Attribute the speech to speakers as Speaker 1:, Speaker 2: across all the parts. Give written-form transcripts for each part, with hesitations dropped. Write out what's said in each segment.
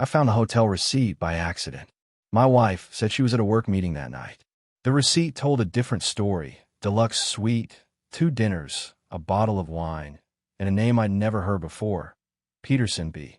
Speaker 1: I found the hotel receipt by accident. My wife said she was at a work meeting that night. The receipt told a different story: deluxe suite, 2 dinners, a bottle of wine, and a name I'd never heard before, Peterson B.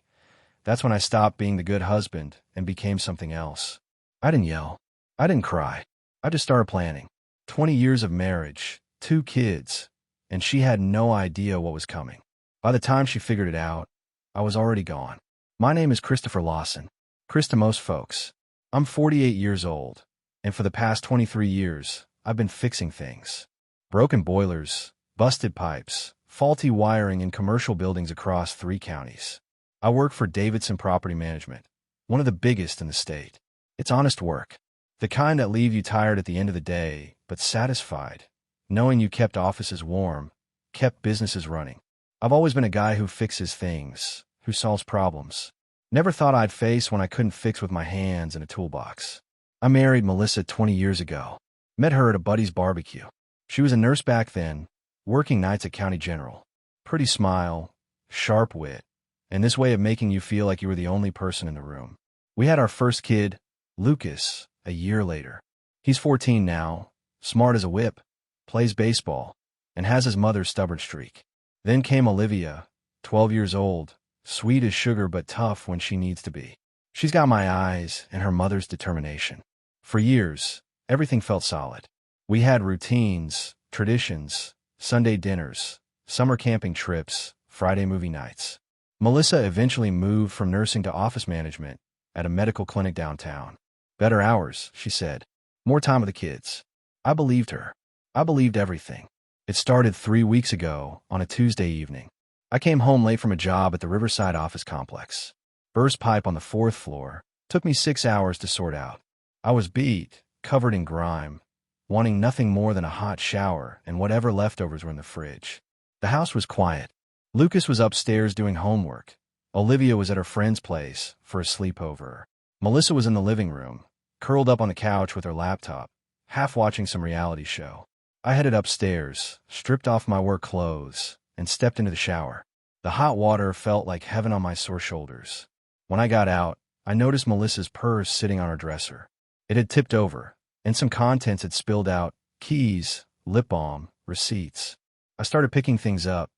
Speaker 1: That's when I stopped being the good husband and became something else. I didn't yell. I didn't cry. I just started planning. 20 years of marriage, 2 kids, and she had no idea what was coming. By the time she figured it out, I was already gone. My name is Christopher Lawson. Chris to most folks. I'm 48 years old, and for the past 23 years, I've been fixing things. Broken boilers, busted pipes, faulty wiring in commercial buildings across 3 counties. I work for Davidson Property Management, one of the biggest in the state. It's honest work. The kind that leave you tired at the end of the day, but satisfied, knowing you kept offices warm, kept businesses running. I've always been a guy who fixes things, who solves problems. Never thought I'd face one I couldn't fix with my hands and a toolbox. I married Melissa 20 years ago. Met her at a buddy's barbecue. She was a nurse back then, working nights at County General. Pretty smile, sharp wit, and this way of making you feel like you were the only person in the room. We had our first kid, Lucas, a year later. He's 14 now, smart as a whip, plays baseball, and has his mother's stubborn streak. Then came Olivia, 12 years old, sweet as sugar but tough when she needs to be. She's got my eyes and her mother's determination. For years, everything felt solid. We had routines, traditions, Sunday dinners, summer camping trips, Friday movie nights. Melissa eventually moved from nursing to office management at a medical clinic downtown. Better hours, she said. More time with the kids. I believed her. I believed everything. It started 3 weeks ago on a Tuesday evening. I came home late from a job at the Riverside office complex. Burst pipe on the 4th floor. Took me 6 hours to sort out. I was beat, covered in grime, wanting nothing more than a hot shower and whatever leftovers were in the fridge. The house was quiet. Lucas was upstairs doing homework. Olivia was at her friend's place for a sleepover. Melissa was in the living room, curled up on the couch with her laptop, half watching some reality show. I headed upstairs, stripped off my work clothes, and stepped into the shower. The hot water felt like heaven on my sore shoulders. When I got out, I noticed Melissa's purse sitting on her dresser. It had tipped over, and some contents had spilled out: keys, lip balm, receipts. I started picking things up,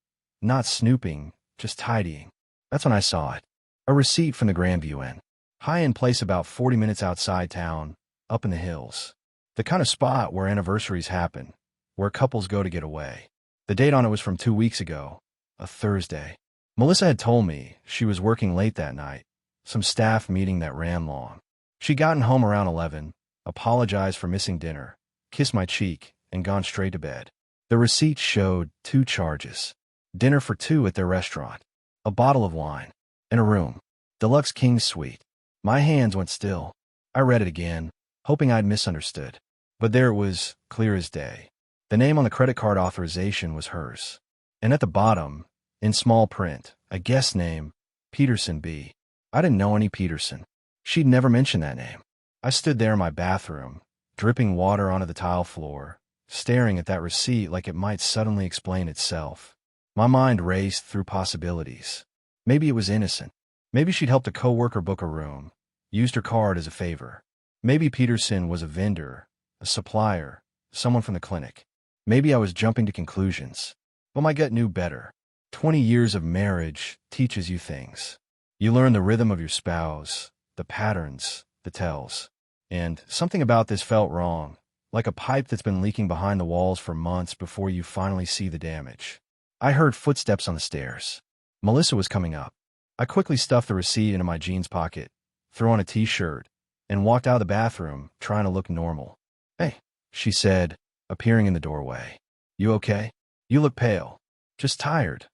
Speaker 1: not snooping, just tidying. That's when I saw it. A receipt from the Grandview Inn. High-end place about 40 minutes outside town, up in the hills. The kind of spot where anniversaries happen, where couples go to get away. The date on it was from 2 weeks ago, a Thursday. Melissa had told me she was working late that night, some staff meeting that ran long. She'd gotten home around 11, apologized for missing dinner, kissed my cheek, and gone straight to bed. The receipt showed 2 charges. Dinner for 2 at their restaurant, a bottle of wine, and a room. Deluxe King Suite. My hands went still. I read it again, hoping I'd misunderstood. But there it was, clear as day. The name on the credit card authorization was hers. And at the bottom, in small print, a guest name, Peterson B. I didn't know any Peterson. She'd never mentioned that name. I stood there in my bathroom, dripping water onto the tile floor, staring at that receipt like it might suddenly explain itself. My mind raced through possibilities. Maybe it was innocent. Maybe she'd helped a coworker book a room, used her card as a favor. Maybe Peterson was a vendor, a supplier, someone from the clinic. Maybe I was jumping to conclusions. But my gut knew better. 20 years of marriage teaches you things. You learn the rhythm of your spouse, the patterns, the tells. And something about this felt wrong, like a pipe that's been leaking behind the walls for months before you finally see the damage. I heard footsteps on the stairs. Melissa was coming up. I quickly stuffed the receipt into my jeans pocket, threw on a t-shirt, and walked out of the bathroom, trying to look normal. "Hey," she said, appearing in the doorway. "You okay? You look pale." "Just tired,"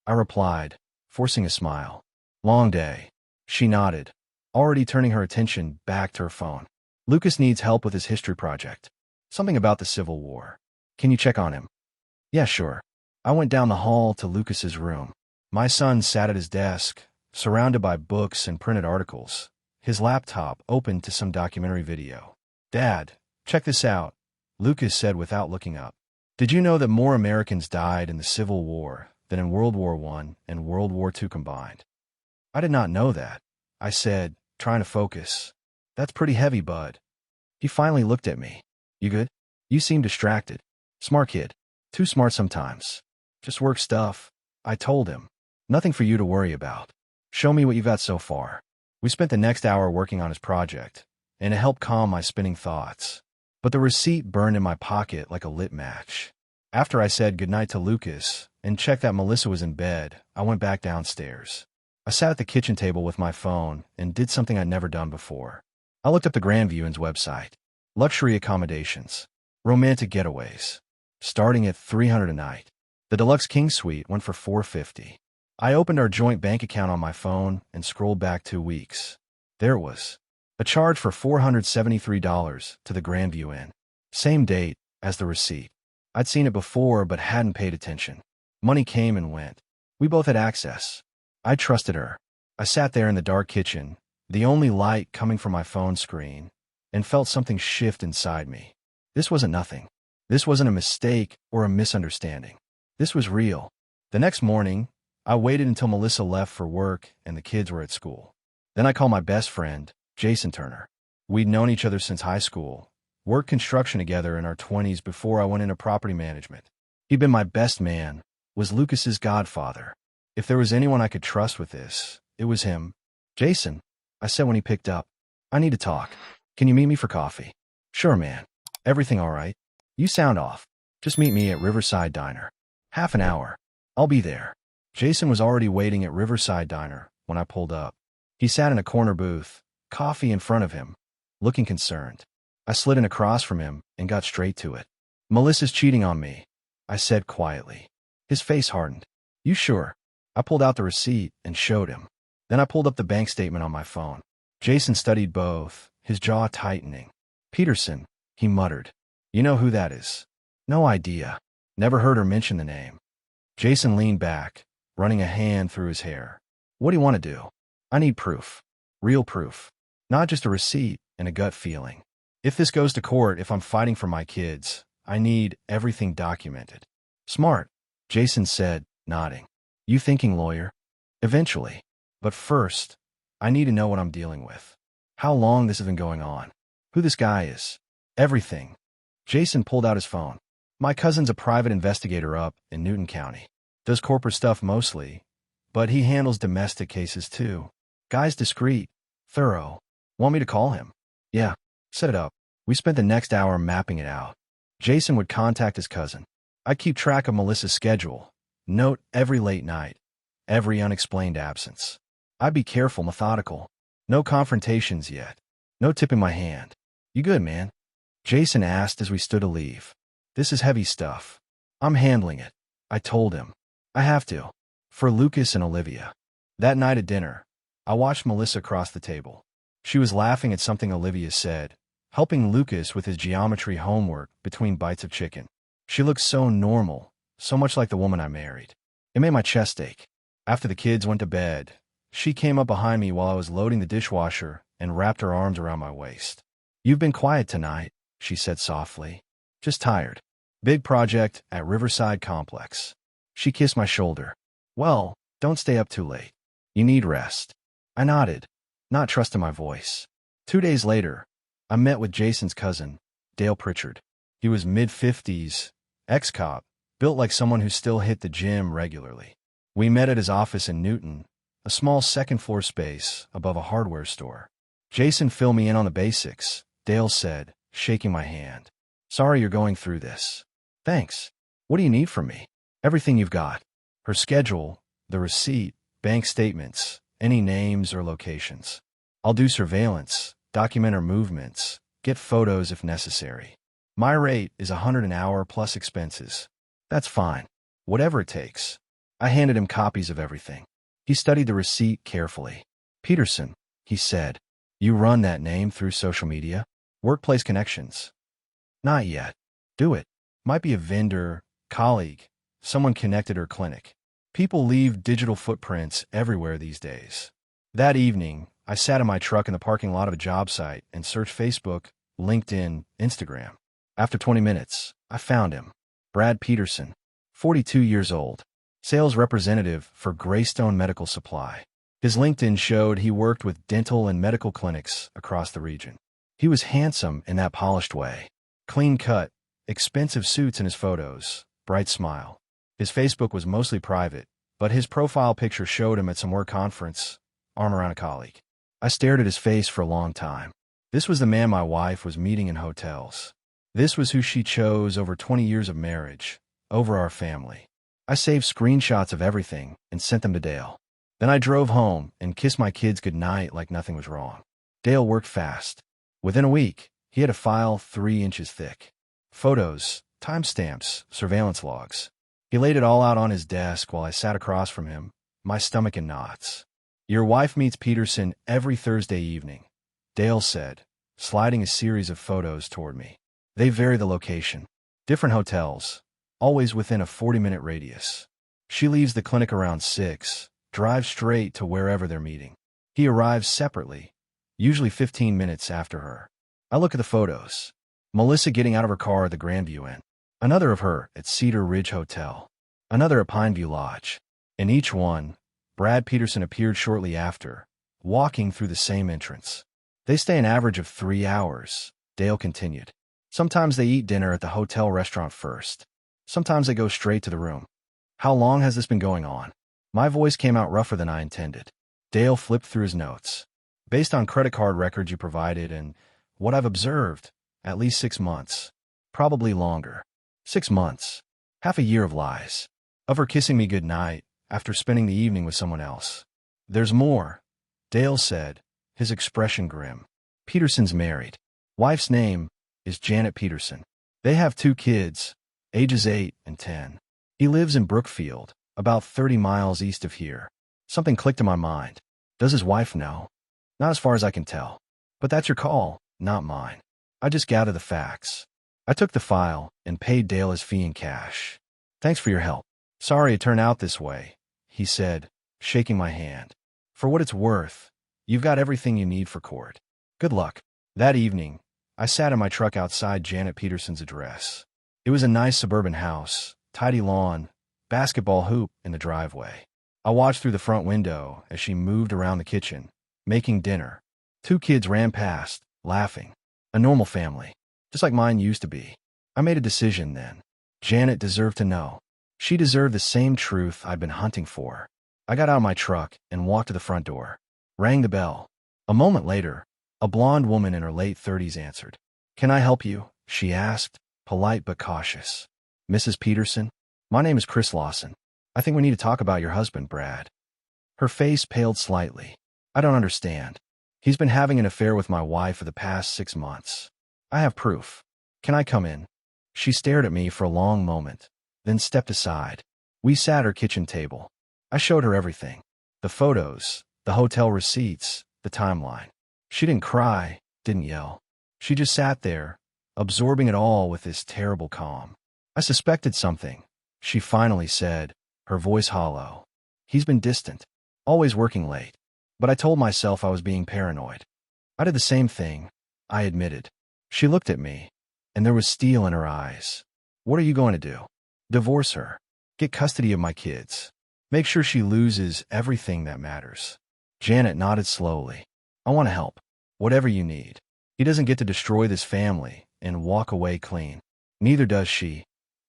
Speaker 1: I replied, forcing a smile. "Long day." She nodded, already turning her attention back to her phone. "Lucas needs help with his history project. Something about the Civil War. Can you check on him?" "Yeah, sure." I went down the hall to Lucas's room. My son sat at his desk, surrounded by books and printed articles, his laptop open to some documentary video. "Dad, check this out," Lucas said without looking up. "Did you know that more Americans died in the Civil War than in World War I and World War II combined?" "I did not know that," I said, trying to focus. That's pretty heavy, bud. He finally looked at me. You good? You seem distracted. Smart kid. Too smart sometimes. Just work stuff. I told him. Nothing for you to worry about. Show me what you've got so far. We spent the next hour working on his project, and it helped calm my spinning thoughts. But the receipt burned in my pocket like a lit match. After I said goodnight to Lucas and checked that Melissa was in bed, I went back downstairs. I sat at the kitchen table with my phone and did something I'd never done before. I looked up the Grandview's website. Luxury accommodations. Romantic getaways. Starting at $300 a night. The deluxe king suite went for $450. I opened our joint bank account on my phone and scrolled back 2 weeks. There it was. A charge for $473 to the Grandview Inn. Same date as the receipt. I'd seen it before but hadn't paid attention. Money came and went. We both had access. I trusted her. I sat there in the dark kitchen, the only light coming from my phone screen, and felt something shift inside me. This wasn't nothing. This wasn't a mistake or a misunderstanding. This was real. The next morning, I waited until Melissa left for work and the kids were at school. Then I called my best friend, Jason Turner. We'd known each other since high school, worked construction together in our 20s before I went into property management. He'd been my best man, was Lucas's godfather. If there was anyone I could trust with this, it was him. Jason, I said when he picked up, I need to talk. Can you meet me for coffee? Sure, man. Everything all right? You sound off. Just meet me at Riverside Diner. Half an hour. I'll be there. Jason was already waiting at Riverside Diner when I pulled up. He sat in a corner booth, coffee in front of him, looking concerned. I slid in across from him and got straight to it. Melissa's cheating on me, I said quietly. His face hardened. You sure? I pulled out the receipt and showed him. Then I pulled up the bank statement on my phone. Jason studied both, his jaw tightening. Peterson, he muttered. You know who that is? No idea. Never heard her mention the name. Jason leaned back, running a hand through his hair. What do you want to do? I need proof. Real proof. Not just a receipt and a gut feeling. If this goes to court, if I'm fighting for my kids, I need everything documented. Smart, Jason said, nodding. You thinking lawyer? Eventually. But first, I need to know what I'm dealing with. How long this has been going on. Who this guy is. Everything. Jason pulled out his phone. My cousin's a private investigator up in Newton County. Does corporate stuff mostly, but he handles domestic cases too. Guy's discreet, thorough. Want me to call him? Yeah, set it up. We spent the next hour mapping it out. Jason would contact his cousin. I'd keep track of Melissa's schedule, note every late night, every unexplained absence. I'd be careful, methodical. No confrontations yet. No tipping my hand. You good, man? Jason asked as we stood to leave. This is heavy stuff. I'm handling it. I told him. I have to. For Lucas and Olivia. That night at dinner, I watched Melissa cross the table. She was laughing at something Olivia said, helping Lucas with his geometry homework between bites of chicken. She looked so normal, so much like the woman I married. It made my chest ache. After the kids went to bed, she came up behind me while I was loading the dishwasher and wrapped her arms around my waist. You've been quiet tonight, she said softly. Just tired. Big project at Riverside Complex. She kissed my shoulder. Well, don't stay up too late. You need rest. I nodded, not trusting my voice. 2 days later, I met with Jason's cousin, Dale Pritchard. He was mid-50s, ex-cop, built like someone who still hit the gym regularly. We met at his office in Newton, a small second-floor space above a hardware store. Jason filled me in on the basics, Dale said, shaking my hand. Sorry you're going through this. Thanks. What do you need from me? Everything you've got. Her schedule, the receipt, bank statements, any names or locations. I'll do surveillance, document her movements, get photos if necessary. My rate is $100 an hour plus expenses. That's fine. Whatever it takes. I handed him copies of everything. He studied the receipt carefully. Peterson, he said. You run that name through social media? Workplace connections? Not yet. Do it. Might be a vendor, colleague, someone connected her clinic. People leave digital footprints everywhere these days. That evening, I sat in my truck in the parking lot of a job site and searched Facebook, LinkedIn, Instagram. After 20 minutes, I found him. Brad Peterson, 42 years old, sales representative for Greystone Medical Supply. His LinkedIn showed he worked with dental and medical clinics across the region. He was handsome in that polished way. Clean cut, expensive suits in his photos, bright smile. His Facebook was mostly private, but his profile picture showed him at some work conference, arm around a colleague. I stared at his face for a long time. This was the man my wife was meeting in hotels. This was who she chose over 20 years of marriage, over our family. I saved screenshots of everything and sent them to Dale. Then I drove home and kissed my kids goodnight like nothing was wrong. Dale worked fast. Within a week, he had a file 3 inches thick. Photos, timestamps, surveillance logs. He laid it all out on his desk while I sat across from him, my stomach in knots. "Your wife meets Peterson every Thursday evening," Dale said, sliding a series of photos toward me. "They vary the location. Different hotels, always within a 40-minute radius. She leaves the clinic around 6, drives straight to wherever they're meeting. He arrives separately, usually 15 minutes after her." I look at the photos. Melissa getting out of her car at the Grandview Inn. Another of her at Cedar Ridge Hotel. Another at Pineview Lodge. In each one, Brad Peterson appeared shortly after, walking through the same entrance. "They stay an average of 3 hours," Dale continued. "Sometimes they eat dinner at the hotel restaurant first. Sometimes they go straight to the room." "How long has this been going on?" My voice came out rougher than I intended. Dale flipped through his notes. "Based on credit card records you provided and what I've observed, at least 6 months. Probably longer. 6 months. Half a year of lies. Of her kissing me goodnight after spending the evening with someone else." "There's more," Dale said, his expression grim. "Peterson's married. Wife's name is Janet Peterson. They have 2 kids, ages 8 and 10. He lives in Brookfield, about 30 miles east of here." Something clicked in my mind. Does his wife know? Not as far as I can tell. But that's your call, not mine. I just gathered the facts. I took the file and paid Dale his fee in cash. "Thanks for your help. Sorry it turned out this way," he said, shaking my hand. "For what it's worth, you've got everything you need for court. Good luck." That evening, I sat in my truck outside Janet Peterson's address. It was a nice suburban house, tidy lawn, basketball hoop in the driveway. I watched through the front window as she moved around the kitchen, making dinner. 2 kids ran past, laughing. A normal family, just like mine used to be. I made a decision then. Janet deserved to know. She deserved the same truth I'd been hunting for. I got out of my truck and walked to the front door. Rang the bell. A moment later, a blonde woman in her late 30s answered. "Can I help you?" she asked, polite but cautious. "Mrs. Peterson? My name is Chris Lawson. I think we need to talk about your husband, Brad." Her face paled slightly. "I don't understand. He's been having an affair with my wife for the past 6 months. I have proof. Can I come in?" She stared at me for a long moment, then stepped aside. We sat at her kitchen table. I showed her everything. The photos, the hotel receipts, the timeline. She didn't cry, didn't yell. She just sat there, absorbing it all with this terrible calm. "I suspected something," she finally said, her voice hollow. "He's been distant, always working late. But I told myself I was being paranoid. I did the same thing," I admitted. She looked at me, and there was steel in her eyes. "What are you going to do?" "Divorce her. Get custody of my kids. Make sure she loses everything that matters." Janet nodded slowly. "I want to help. Whatever you need. He doesn't get to destroy this family and walk away clean." "Neither does she,"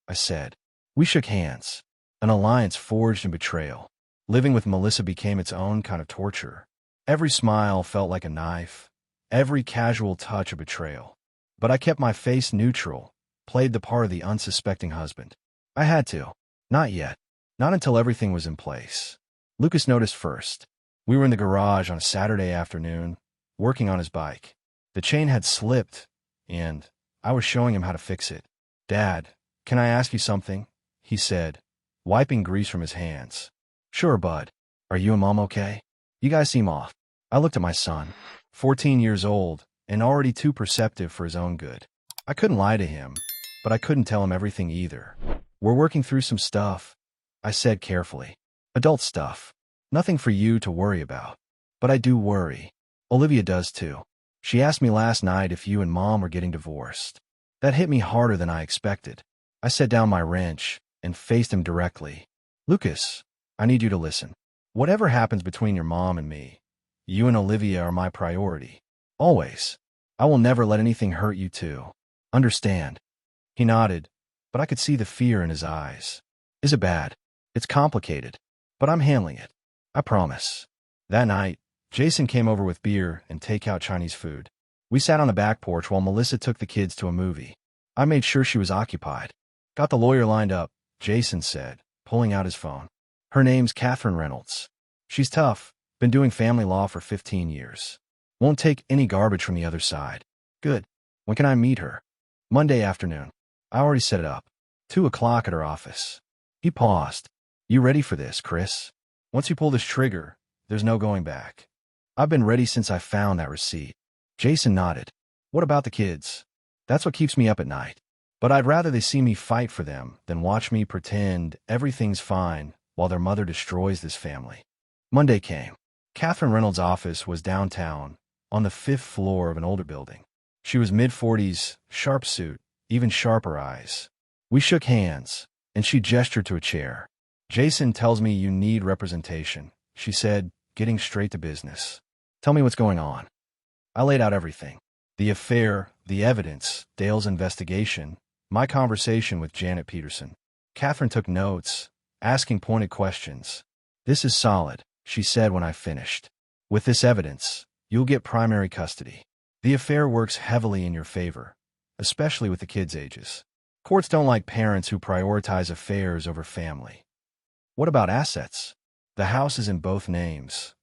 Speaker 1: I said. We shook hands. An alliance forged in betrayal. Living with Melissa became its own kind of torture. Every smile felt like a knife, every casual touch a betrayal. But I kept my face neutral, played the part of the unsuspecting husband. I had to. Not yet. Not until everything was in place. Lucas noticed first. We were in the garage on a Saturday afternoon, working on his bike. The chain had slipped, and I was showing him how to fix it. "Dad, can I ask you something?" he said, wiping grease from his hands. "Sure, bud. Are you and Mom okay? You guys seem off." I looked at my son, 14 years old, and already too perceptive for his own good. I couldn't lie to him, but I couldn't tell him everything either. "We're working through some stuff," I said carefully. "Adult stuff. Nothing for you to worry about. But I do worry. Olivia does too. She asked me last night if you and Mom were getting divorced." That hit me harder than I expected. I set down my wrench and faced him directly. "Lucas, I need you to listen." Whatever happens between your mom and me, you and Olivia are my priority. Always. I will never let anything hurt you too. Understand?" He nodded, but I could see the fear in his eyes. "Is it bad?" "It's complicated, but I'm handling it. I promise." That night, Jason came over with beer and takeout Chinese food. We sat on the back porch while Melissa took the kids to a movie. I made sure she was occupied. "Got the lawyer lined up," Jason said, pulling out his phone. "Her name's Catherine Reynolds. She's tough, been doing family law for 15 years. Won't take any garbage from the other side." "Good. When can I meet her?" "Monday afternoon. I already set it up. 2 o'clock at her office." He paused. "You ready for this, Chris? Once you pull this trigger, there's no going back." "I've been ready since I found that receipt." Jason nodded. "What about the kids?" "That's what keeps me up at night. But I'd rather they see me fight for them than watch me pretend everything's fine while their mother destroys this family." Monday came. Catherine Reynolds' office was downtown, on the 5th floor of an older building. She was mid-40s, sharp suit, even sharper eyes. We shook hands, and she gestured to a chair. "Jason tells me you need representation," she said, getting straight to business. "Tell me what's going on." I laid out everything. The affair, the evidence, Dale's investigation, my conversation with Janet Peterson. Catherine took notes, asking pointed questions. "This is solid," she said when I finished. "With this evidence, you'll get primary custody. The affair works heavily in your favor, especially with the kids' ages. Courts don't like parents who prioritize affairs over family." "What about assets?" "The house is in both names."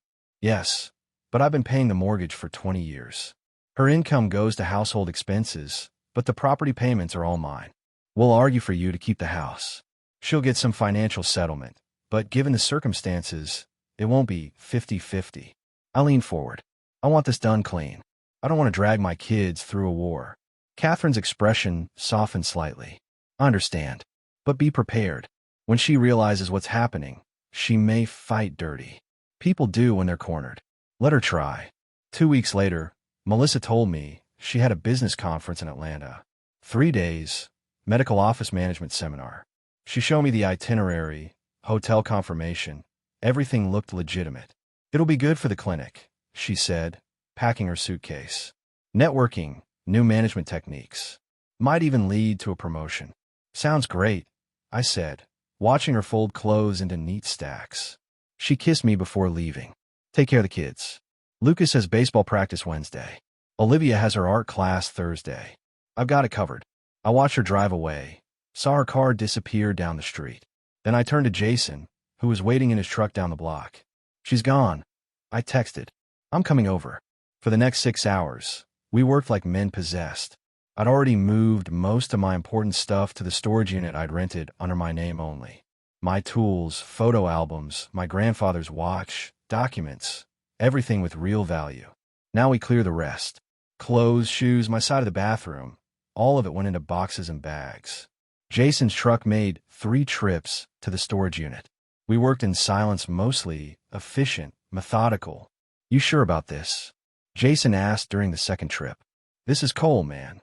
Speaker 1: "Yes, but I've been paying the mortgage for 20 years. Her income goes to household expenses, but the property payments are all mine. We'll argue for you to keep the house. She'll get some financial settlement, but given the circumstances, it won't be 50-50. I leaned forward. "I want this done clean. I don't want to drag my kids through a war." Catherine's expression softened slightly. "I understand, but be prepared. When she realizes what's happening, she may fight dirty. People do when they're cornered. Let her try." 2 weeks later, Melissa told me she had a business conference in Atlanta. 3 days, medical office management seminar. She showed me the itinerary, hotel confirmation. Everything looked legitimate. "It'll be good for the clinic," she said, packing her suitcase. "Networking, new management techniques. Might even lead to a promotion." "Sounds great," I said, watching her fold clothes into neat stacks. She kissed me before leaving. "Take care of the kids. Lucas has baseball practice Wednesday. Olivia has her art class Thursday. I've got it covered." I watched her drive away, saw her car disappear down the street. Then I turned to Jason, who was waiting in his truck down the block. "She's gone." I texted. "I'm coming over." For the next 6 hours, we worked like men possessed. I'd already moved most of my important stuff to the storage unit I'd rented under my name only. My tools, photo albums, my grandfather's watch, documents, everything with real value. Now we clear the rest. Clothes, shoes, my side of the bathroom, all of it went into boxes and bags. Jason's truck made 3 trips to the storage unit. We worked in silence, mostly efficient, methodical. "You sure about this?" Jason asked during the second trip. "This is Cole, man.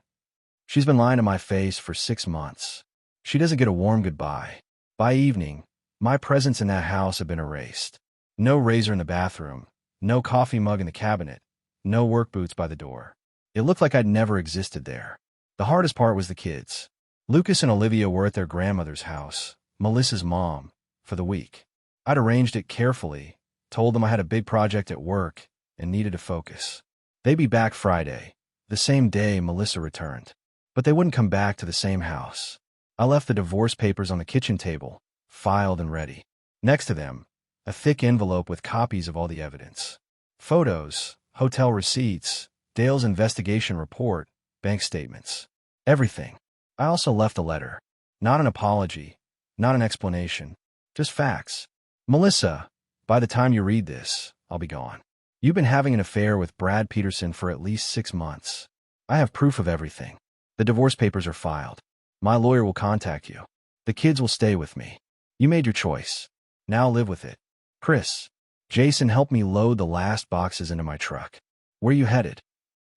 Speaker 1: She's been lying to my face for 6 months. She doesn't get a warm goodbye. By evening, my presence in that house had been erased. No razor in the bathroom, no coffee mug in the cabinet, no work boots by the door. It looked like I'd never existed there." The hardest part was the kids. Lucas and Olivia were at their grandmother's house, Melissa's mom, for the week. I'd arranged it carefully, told them I had a big project at work and needed to focus. They'd be back Friday, the same day Melissa returned. But they wouldn't come back to the same house. I left the divorce papers on the kitchen table, filed and ready. Next to them, a thick envelope with copies of all the evidence. Photos, hotel receipts, Dale's investigation report, bank statements. Everything. I also left a letter. Not an apology, not an explanation, just facts. "Melissa, by the time you read this, I'll be gone. You've been having an affair with Brad Peterson for at least 6 months. I have proof of everything. The divorce papers are filed. My lawyer will contact you. The kids will stay with me. You made your choice. Now live with it. Chris." Jason helped me load the last boxes into my truck. "Where you headed?"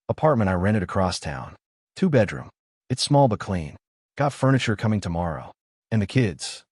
Speaker 1: "Apartment I rented across town. 2-bedroom. It's small but clean. Got furniture coming tomorrow. And the kids.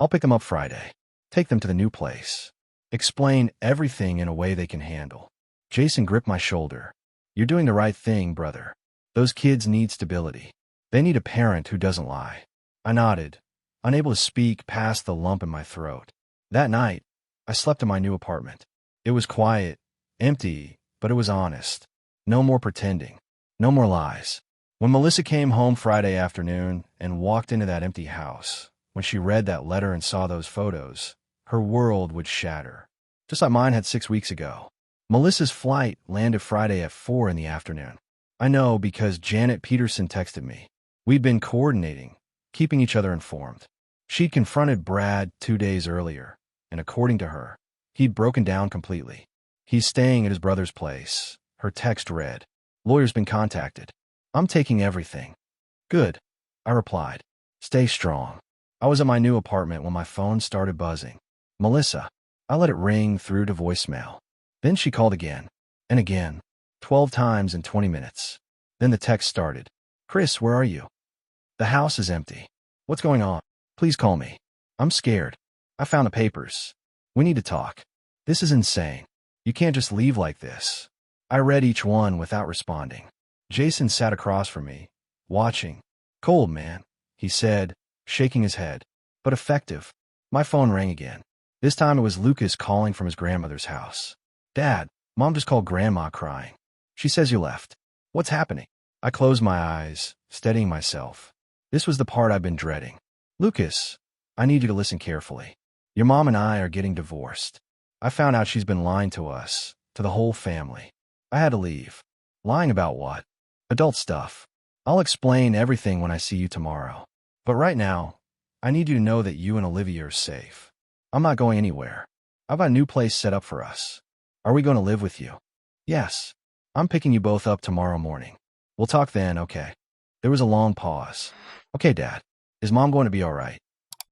Speaker 1: I'll pick them up Friday. Take them to the new place. Explain everything in a way they can handle. Jason gripped my shoulder. You're doing the right thing, brother. Those kids need stability. They need a parent who doesn't lie. I nodded, unable to speak past the lump in my throat. That night, I slept in my new apartment. It was quiet, empty, but it was honest. No more pretending. No more lies. When Melissa came home Friday afternoon and walked into that empty house, when she read that letter and saw those photos, her world would shatter. Just like mine had 6 weeks ago. Melissa's flight landed Friday at 4 in the afternoon. I know because Janet Peterson texted me. We'd been coordinating, keeping each other informed. She'd confronted Brad 2 days earlier, and according to her, he'd broken down completely. He's staying at his brother's place. Her text read, "Lawyer's been contacted. I'm taking everything." "Good," I replied. "Stay strong." I was at my new apartment when my phone started buzzing. Melissa. I let it ring through to voicemail. Then she called again, and again, 12 times in 20 minutes. Then the text started. "Chris, where are you? The house is empty. What's going on? Please call me. I'm scared. I found the papers. We need to talk. This is insane. You can't just leave like this." I read each one without responding. Jason sat across from me, watching. "Cold, man," he said, shaking his head, "but effective." My phone rang again. This time it was Lucas calling from his grandmother's house. "Dad, Mom just called Grandma crying. She says you left. What's happening?" I closed my eyes, steadying myself. This was the part I've been dreading. "Lucas, I need you to listen carefully. Your mom and I are getting divorced. I found out she's been lying to us, to the whole family. I had to leave." "Lying about what?" "Adult stuff. I'll explain everything when I see you tomorrow. But right now, I need you to know that you and Olivia are safe. I'm not going anywhere. I've got a new place set up for us. Are we going to live with you?" "Yes. I'm picking you both up tomorrow morning. We'll talk then, okay?" There was a long pause. "Okay, Dad. Is Mom going to be all right?"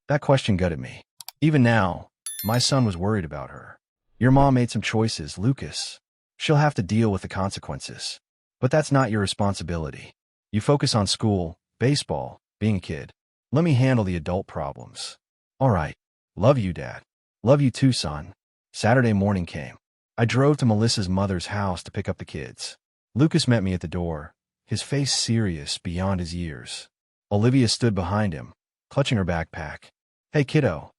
Speaker 1: That question gutted me. Even now, my son was worried about her. "Your mom made some choices, Lucas. She'll have to deal with the consequences. But that's not your responsibility. You focus on school, baseball, being a kid. Let me handle the adult problems." "All right. Love you, Dad." "Love you too, son." Saturday morning came. I drove to Melissa's mother's house to pick up the kids. Lucas met me at the door, his face serious beyond his years. Olivia stood behind him, clutching her backpack. "Hey, kiddo,"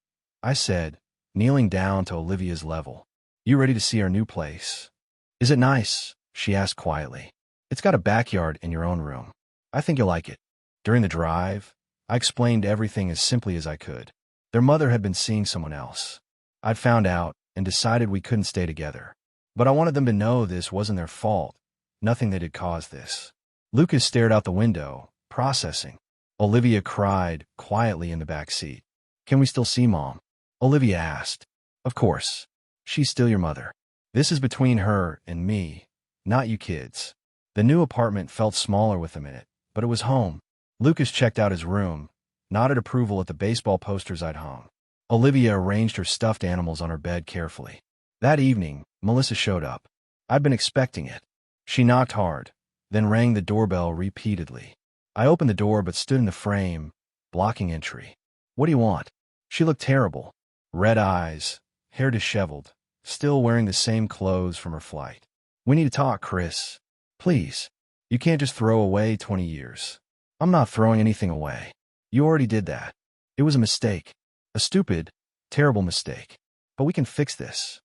Speaker 1: I said, kneeling down to Olivia's level. "You ready to see our new place?" "Is it nice?" she asked quietly. "It's got a backyard and your own room. I think you'll like it." During the drive, I explained everything as simply as I could. Their mother had been seeing someone else. I'd found out and decided we couldn't stay together. But I wanted them to know this wasn't their fault. Nothing that had caused this. Lucas stared out the window, processing. Olivia cried quietly in the back seat. "Can we still see Mom?" Olivia asked. "Of course. She's still your mother. This is between her and me, not you kids." The new apartment felt smaller with them in it, but it was home. Lucas checked out his room, nodded approval at the baseball posters I'd hung. Olivia arranged her stuffed animals on her bed carefully. That evening, Melissa showed up. I'd been expecting it. She knocked hard, then rang the doorbell repeatedly. I opened the door but stood in the frame, blocking entry. "What do you want?" She looked terrible. Red eyes, hair disheveled, still wearing the same clothes from her flight. "We need to talk, Chris. Please. You can't just throw away 20 years. "I'm not throwing anything away. You already did that. It was a mistake. A stupid, terrible mistake. But we can fix this."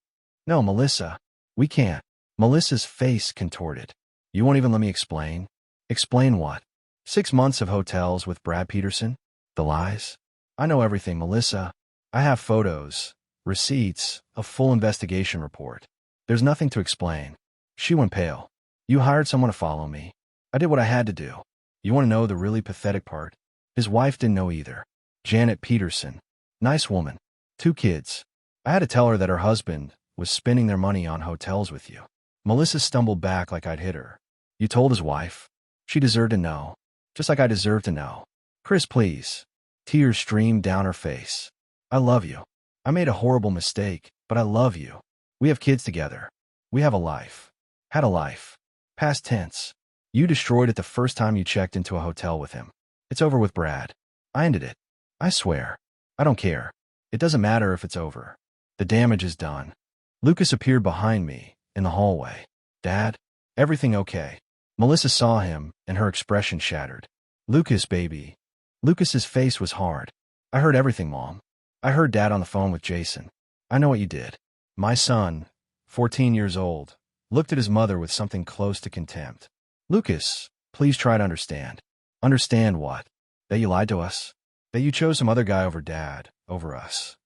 Speaker 1: "No, Melissa. We can't." Melissa's face contorted. "You won't even let me explain?" "Explain what?" 6 months of hotels with Brad Peterson? The lies? "I know everything, Melissa. I have photos, receipts, a full investigation report. There's nothing to explain." She went pale. "You hired someone to follow me. I did what I had to do. You want to know the really pathetic part? His wife didn't know either. Janet Peterson. Nice woman. 2 kids. I had to tell her that her husband was spending their money on hotels with you." Melissa stumbled back like I'd hit her. "You told his wife? She deserved to know. Just like I deserve to know." "Chris, please." Tears streamed down her face. "I love you. I made a horrible mistake, but I love you. We have kids together. We have a life. Had a life. Past tense. You destroyed it the first time you checked into a hotel with him. It's over with Brad. I ended it. I swear. I don't care. It doesn't matter if it's over. The damage is done. Lucas appeared behind me, in the hallway. Dad? Everything okay? Melissa saw him, and her expression shattered. Lucas, baby. Lucas's face was hard. I heard everything, Mom. I heard Dad on the phone with Jason. I know what you did. My son, 14 years old, looked at his mother with something close to contempt. Lucas, please try to understand. Understand what? That you lied to us? That you chose some other guy over Dad, over us?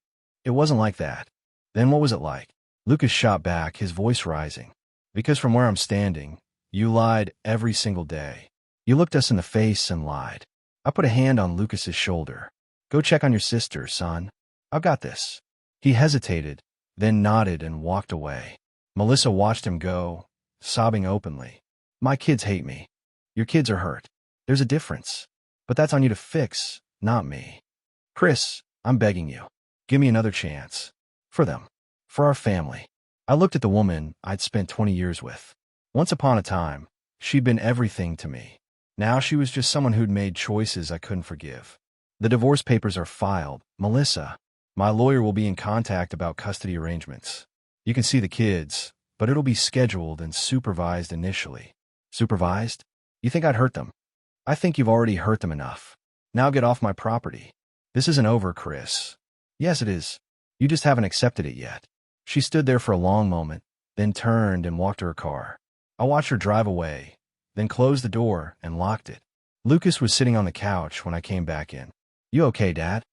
Speaker 1: It wasn't like that. Then what was it like? Lucas shot back, his voice rising. Because from where I'm standing, you lied every single day. You looked us in the face and lied. I put a hand on Lucas's shoulder. Go check on your sister, son. I've got this. He hesitated, then nodded and walked away. Melissa watched him go, sobbing openly. My kids hate me. Your kids are hurt. There's a difference. But that's on you to fix, not me. Chris, I'm begging you. Give me another chance. For them. For our family. I looked at the woman I'd spent 20 years with. Once upon a time, she'd been everything to me. Now she was just someone who'd made choices I couldn't forgive. The divorce papers are filed. Melissa, my lawyer will be in contact about custody arrangements. You can see the kids, but it'll be scheduled and supervised initially. Supervised? You think I'd hurt them? I think you've already hurt them enough. Now get off my property. This isn't over, Chris. Yes, it is. You just haven't accepted it yet. She stood there for a long moment, then turned and walked to her car. I watched her drive away, then closed the door and locked it. Lucas was sitting on the couch when I came back in. You okay, Dad?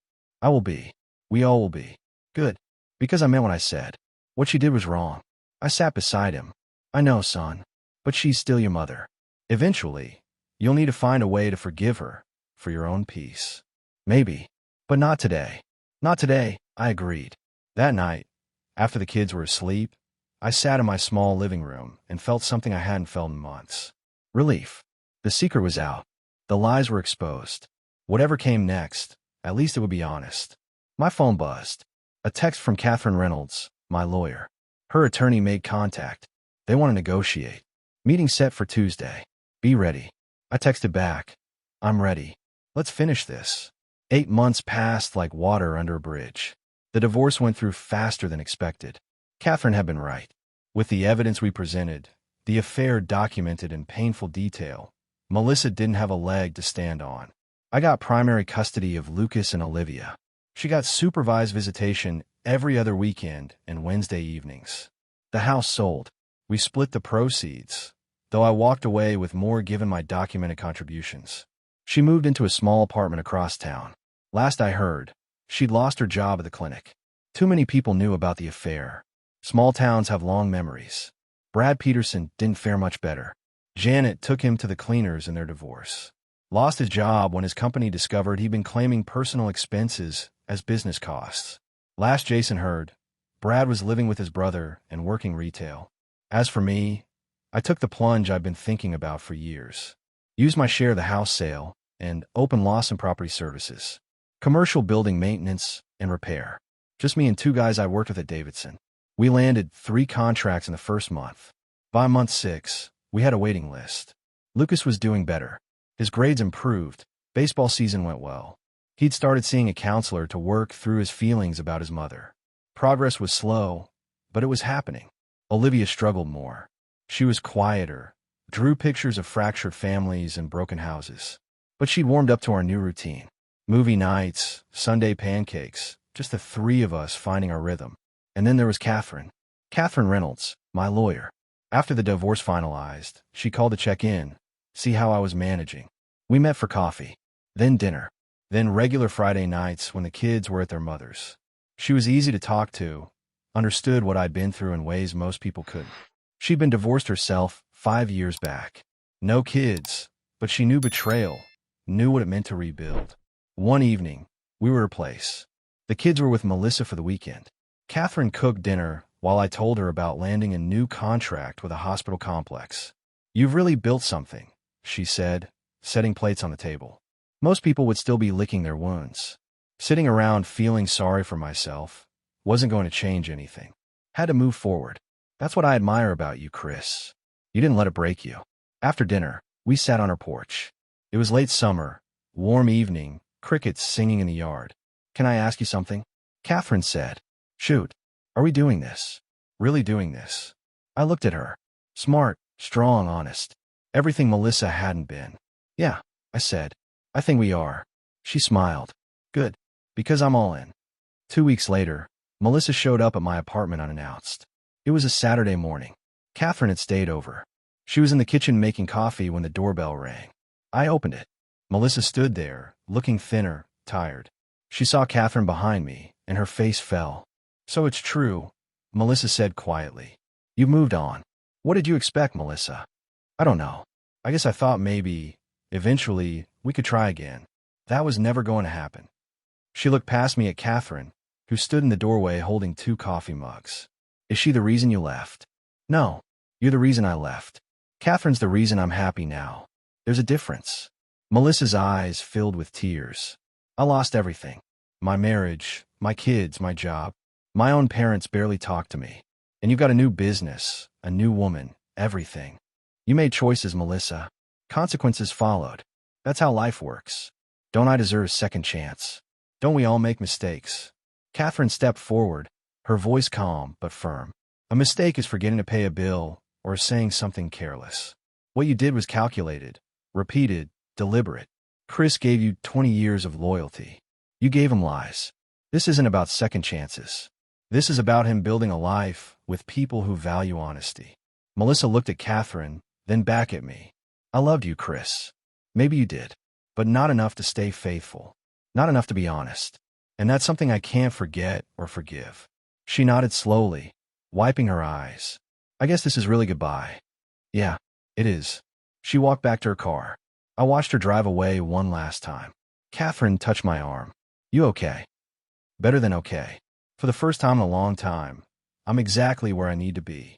Speaker 1: I will be. We all will be. Good. Because I meant what I said. What she did was wrong. I sat beside him. I know, son. But she's still your mother. Eventually, you'll need to find a way to forgive her, for your own peace. Maybe. But not today. Not today, I agreed. That night, after the kids were asleep, I sat in my small living room and felt something I hadn't felt in months. Relief. The secret was out. The lies were exposed. Whatever came next, at least it would be honest. My phone buzzed. A text from Catherine Reynolds, my lawyer. Her attorney made contact. They want to negotiate. Meeting set for Tuesday. Be ready. I texted back. I'm ready. Let's finish this. 8 months passed like water under a bridge. The divorce went through faster than expected. Catherine had been right. With the evidence we presented, the affair documented in painful detail, Melissa didn't have a leg to stand on. I got primary custody of Lucas and Olivia. She got supervised visitation every other weekend and Wednesday evenings. The house sold. We split the proceeds, though I walked away with more given my documented contributions. She moved into a small apartment across town. Last I heard, she'd lost her job at the clinic. Too many people knew about the affair. Small towns have long memories. Brad Peterson didn't fare much better. Janet took him to the cleaners in their divorce. Lost his job when his company discovered he'd been claiming personal expenses as business costs. Last Jason heard, Brad was living with his brother and working retail. As for me, I took the plunge I've been thinking about for years. Used my share of the house sale and open Lawson Property Services. Commercial building maintenance and repair. Just me and 2 guys I worked with at Davidson. We landed 3 contracts in the first month. By month 6, we had a waiting list. Lucas was doing better. His grades improved. Baseball season went well. He'd started seeing a counselor to work through his feelings about his mother. Progress was slow, but it was happening. Olivia struggled more. She was quieter, drew pictures of fractured families and broken houses. But she'd warmed up to our new routine. Movie nights, Sunday pancakes, just the 3 of us finding our rhythm. And then there was Catherine. Catherine Reynolds, my lawyer. After the divorce finalized, she called to check in, see how I was managing. We met for coffee, then dinner, then regular Friday nights when the kids were at their mother's. She was easy to talk to, understood what I'd been through in ways most people couldn't. She'd been divorced herself 5 years back. No kids, but she knew betrayal, knew what it meant to rebuild. One evening, we were at her place. The kids were with Melissa for the weekend. Catherine cooked dinner while I told her about landing a new contract with a hospital complex. You've really built something, she said, setting plates on the table. Most people would still be licking their wounds. Sitting around feeling sorry for myself wasn't going to change anything. Had to move forward. That's what I admire about you, Chris. You didn't let it break you. After dinner, we sat on her porch. It was late summer, warm evening, crickets singing in the yard. Can I ask you something? Catherine said. Shoot. Are we doing this? really doing this? I looked at her. Smart, strong, honest. Everything Melissa hadn't been. Yeah, I said. I think we are. She smiled. Good. Because I'm all in. 2 weeks later, Melissa showed up at my apartment unannounced. It was a Saturday morning. Catherine had stayed over. She was in the kitchen making coffee when the doorbell rang. I opened it. Melissa stood there, looking thinner, tired. She saw Catherine behind me, and her face fell. So it's true, Melissa said quietly. You moved on. What did you expect, Melissa? I don't know. I guess I thought maybe, eventually, we could try again. That was never going to happen. She looked past me at Catherine, who stood in the doorway holding 2 coffee mugs. Is she the reason you left? No. You're the reason I left. Catherine's the reason I'm happy now. There's a difference. Melissa's eyes filled with tears. I lost everything. My marriage, my kids, my job. My own parents barely talk to me. And you've got a new business, a new woman, everything. You made choices, Melissa. Consequences followed. That's how life works. Don't I deserve a second chance? Don't we all make mistakes? Catherine stepped forward, her voice calm but firm. A mistake is forgetting to pay a bill or saying something careless. What you did was calculated, repeated, deliberate. Chris gave you 20 years of loyalty. You gave him lies. This isn't about second chances. This is about him building a life with people who value honesty. Melissa looked at Catherine, then back at me. I loved you, Chris. Maybe you did, but not enough to stay faithful. Not enough to be honest. And that's something I can't forget or forgive. She nodded slowly, wiping her eyes. I guess this is really goodbye. Yeah, it is. She walked back to her car. I watched her drive away one last time. Catherine touched my arm. You okay? Better than okay. For the first time in a long time, I'm exactly where I need to be.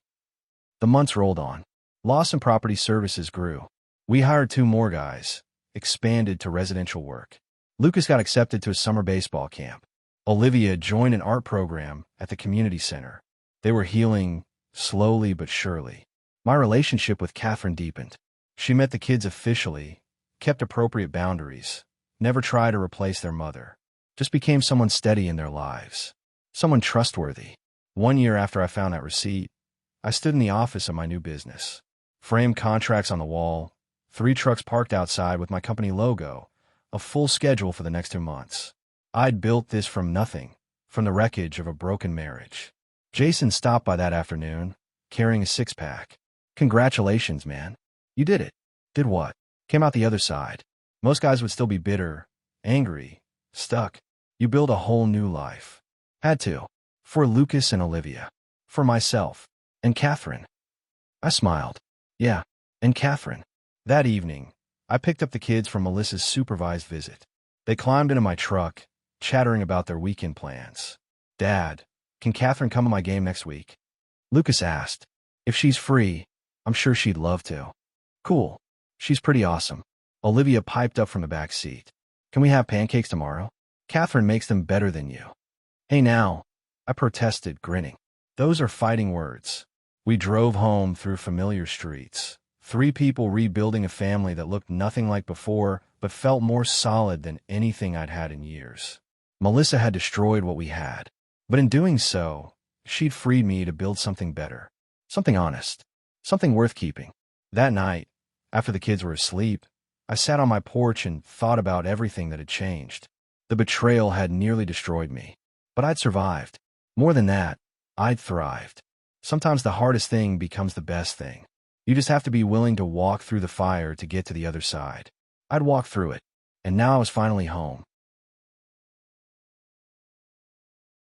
Speaker 1: The months rolled on. Lawson Property Services grew. We hired 2 more guys, expanded to residential work. Lucas got accepted to a summer baseball camp. Olivia joined an art program at the community center. They were healing, slowly but surely. My relationship with Catherine deepened. She met the kids officially, kept appropriate boundaries, never tried to replace their mother. Just became someone steady in their lives. Someone trustworthy. 1 year after I found that receipt, I stood in the office of my new business. Framed contracts on the wall, 3 trucks parked outside with my company logo, a full schedule for the next 2 months. I'd built this from nothing, from the wreckage of a broken marriage. Jason stopped by that afternoon, carrying a 6-pack. Congratulations, man. You did it. Did what? Came out the other side. Most guys would still be bitter, angry, stuck. You build a whole new life. Had to. For Lucas and Olivia. For myself. And Catherine. I smiled. Yeah, and Catherine. That evening, I picked up the kids from Melissa's supervised visit. They climbed into my truck, chattering about their weekend plans. Dad, can Catherine come to my game next week? Lucas asked. If she's free, I'm sure she'd love to. Cool. She's pretty awesome. Olivia piped up from the back seat. Can we have pancakes tomorrow? Catherine makes them better than you. Hey now, I protested, grinning. Those are fighting words. We drove home through familiar streets. 3 people rebuilding a family that looked nothing like before, but felt more solid than anything I'd had in years. Melissa had destroyed what we had. But in doing so, she'd freed me to build something better. Something honest. Something worth keeping. That night, after the kids were asleep, I sat on my porch and thought about everything that had changed. The betrayal had nearly destroyed me. But I'd survived. More than that, I'd thrived. Sometimes the hardest thing becomes the best thing. You just have to be willing to walk through the fire to get to the other side. I'd walked through it, and now I was finally home.